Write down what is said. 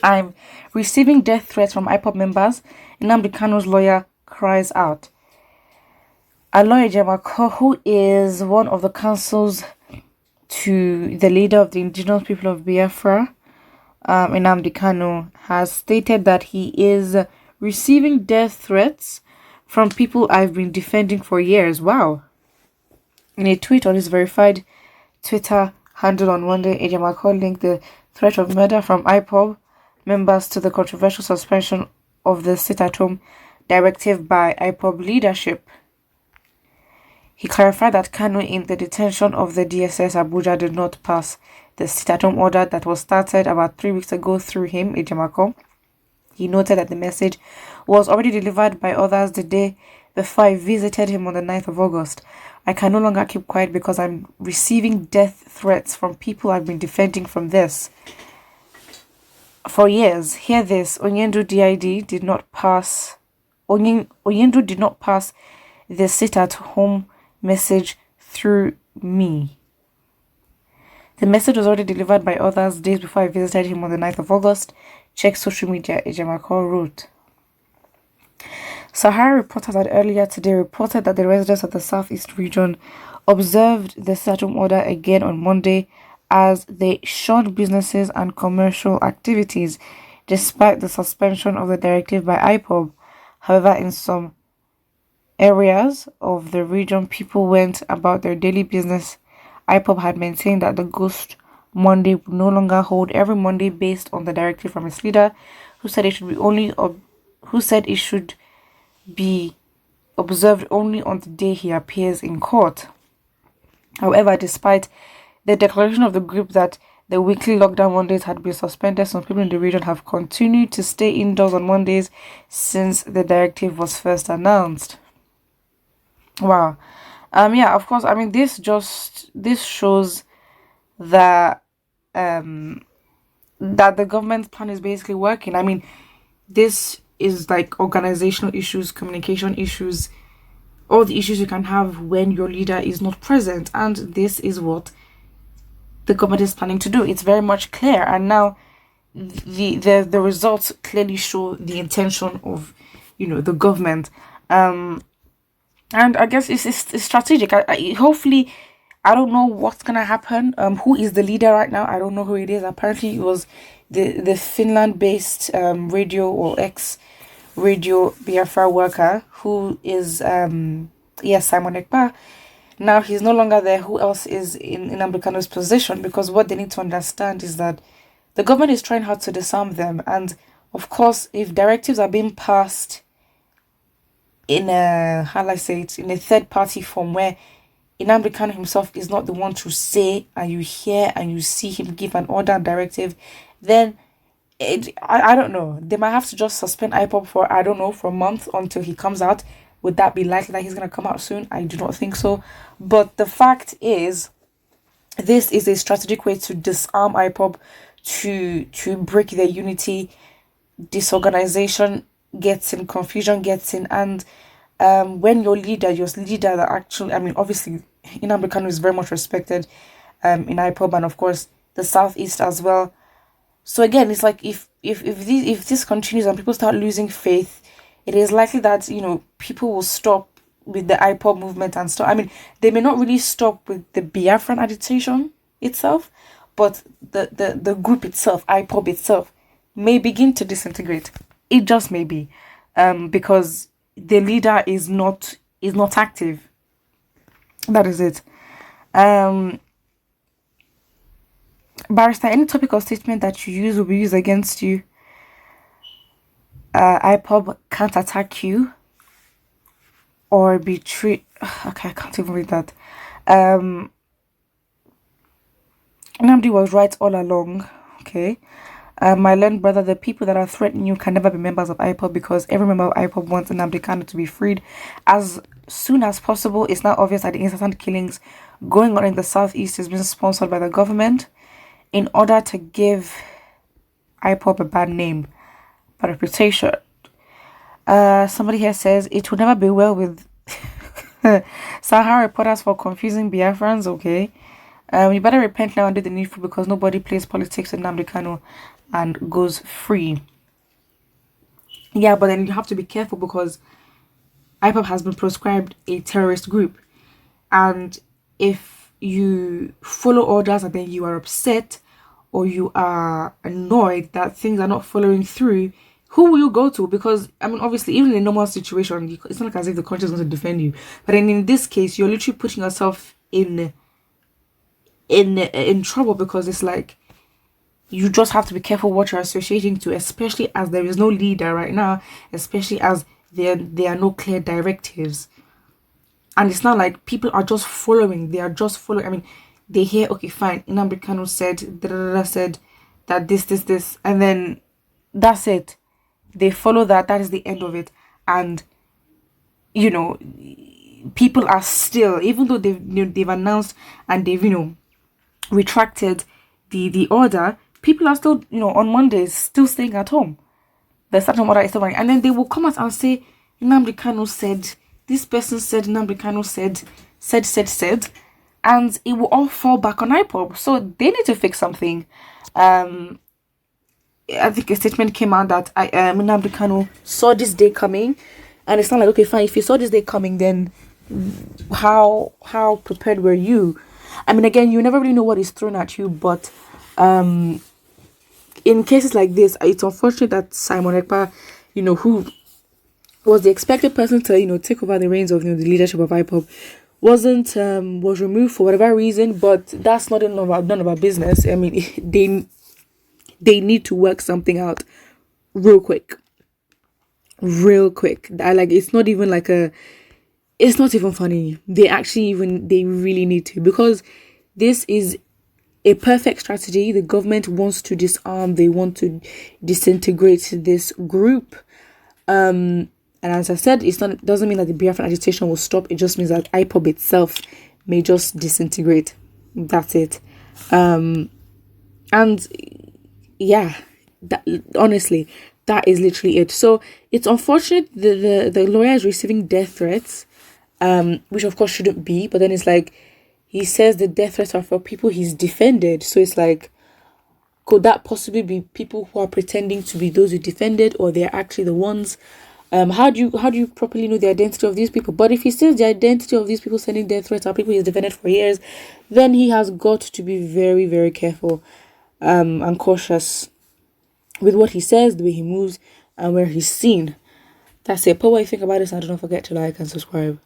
I'm receiving death threats from Ipob members. Nnamdi Kanu's lawyer cries out. Aloy Jemako, who is one of the counsels to the leader of the indigenous people of Biafra, Nnamdi Kanu, has stated that he is receiving death threats from people I've been defending for years. Wow. In a tweet on his verified Twitter handle on Monday, Ejemako linked the threat of murder from Ipob members to the controversial suspension of the sit-at-home directive by Ipob leadership. He clarified that Kanu in the detention of the DSS Abuja did not pass the sit-at-home order that was started about 3 weeks ago through him, Ejemako. He noted that the message was already delivered by others the day before I visited him on the 9th of August. I can no longer keep quiet because I'm receiving death threats from people I've been defending from this for years. Hear this. Onyendu DID did not pass. Onyendu did not pass the sit-at-home message through me. The message was already delivered by others days before I visited him on the 9th of August. Check social media, Ejemako wrote. Sahara reporters had earlier today reported that the residents of the southeast region observed the sit-at-home order again on Monday as they shunned businesses and commercial activities despite the suspension of the directive by Ipob. However, in some areas of the region, people went about their daily business. Ipob had maintained that the Ghost Monday would no longer hold every Monday based on the directive from its leader, who said it should be observed only on the day he appears in court. However, despite the declaration of the group that the weekly lockdown Mondays had been suspended, some people in the region have continued to stay indoors on Mondays since the directive was first announced. Wow. Yeah, of course, I mean, this shows that that the government's plan is basically working. I mean, this is like organizational issues, communication issues, all the issues you can have when your leader is not present, and this is what the government is planning to do. It's very much clear, and now the results clearly show the intention of the government. And I guess it's strategic. Hopefully, I don't know what's gonna happen. Who is the leader right now? I don't know who it is. Apparently, it was the Finland-based radio or ex-radio Biafra worker who is Simon Ekpa. Now he's no longer there. Who else is in Nnamdi Kanu's position? Because what they need to understand is that the government is trying hard to disarm them, and of course, if directives are being passed in a in a third party form where Nnamdi Kanu himself is not the one to say, and you hear and you see him give an order and directive, then I don't know. They might have to just suspend Ipob for for a month until he comes out. Would that be likely that he's gonna come out soon? I do not think so. But the fact is, this is a strategic way to disarm Ipob, to break their unity. Disorganization gets in, confusion gets in, and when your leader that actually, I mean, obviously Nnamdi Kanu is very much respected in Ipob and of course the southeast as well. So again, it's like if this continues and people start losing faith, it is likely that people will stop with the Ipob movement and stuff. I mean, they may not really stop with the Biafran agitation itself, but the group itself, Ipob itself, may begin to disintegrate. It just may be, because the leader is not active. That is it. Barrister, any topic or statement that you use will be used against you. Ipob can't attack you or be treated. Okay, I can't even read that. Nnamdi was right all along. Okay. My learned brother, the people that are threatening you can never be members of Ipob, because every member of Ipob wants Nnamdi Kanu to be freed as soon as possible. It's now obvious that the incessant killings going on in the southeast is being sponsored by the government in order to give Ipob a bad name, bad reputation. Somebody here says it will never be well with Sahara reporters for confusing Biafrans. Okay, you better repent now and do the needful, because nobody plays politics with Nnamdi Kanu. and goes free. Yeah, but then you have to be careful because Ipob has been proscribed a terrorist group. And if you follow orders and then you are upset or you are annoyed that things are not following through, who will you go to? Because I mean, obviously, even in a normal situation, it's not like as if the country is going to defend you. But then in this case, you're literally putting yourself in trouble, because it's like you just have to be careful what you're associating to, especially as there is no leader right now, especially as there are no clear directives. And it's not like people are just following, they are just following. I mean, they hear, okay, fine, Nnamdi Kanu said, said that this, and then that's it. They follow that, that is the end of it. And, you know, people are still, even though they've announced and they've, retracted the order, people are still, on Mondays, still staying at home. The certain order is still running. And then they will come out and say, Nnamdi Kanu said, this person said, Nnamdi Kanu said, and it will all fall back on Ipob. So they need to fix something. I think a statement came out that Nnamdi Kanu saw this day coming, and it's not like, okay, fine, if you saw this day coming, then how prepared were you? I mean, again, you never really know what is thrown at you, but in cases like this, it's unfortunate that Simon Ekpa, who was the expected person to, take over the reins of the leadership of Ipob, was removed for whatever reason. But that's none of our business. I mean, they need to work something out real quick. It's not even like it's not even funny. They really need to, because this is a perfect strategy. The government wants to disarm, they want to disintegrate this group. And as I said, it doesn't mean that the Biafran agitation will stop. It just means that Ipob itself may just disintegrate. That's it. And yeah, honestly, that is literally it. So it's unfortunate the lawyer is receiving death threats, which of course shouldn't be. But then it's like, he says the death threats are for people he's defended. So it's like, could that possibly be people who are pretending to be those who defended, or they're actually the ones? How do you properly know the identity of these people? But if he says the identity of these people sending death threats are people he's defended for years, then he has got to be very, very careful and cautious with what he says, the way he moves, and where he's seen. That's it. But what you think about this, and don't forget to like and subscribe.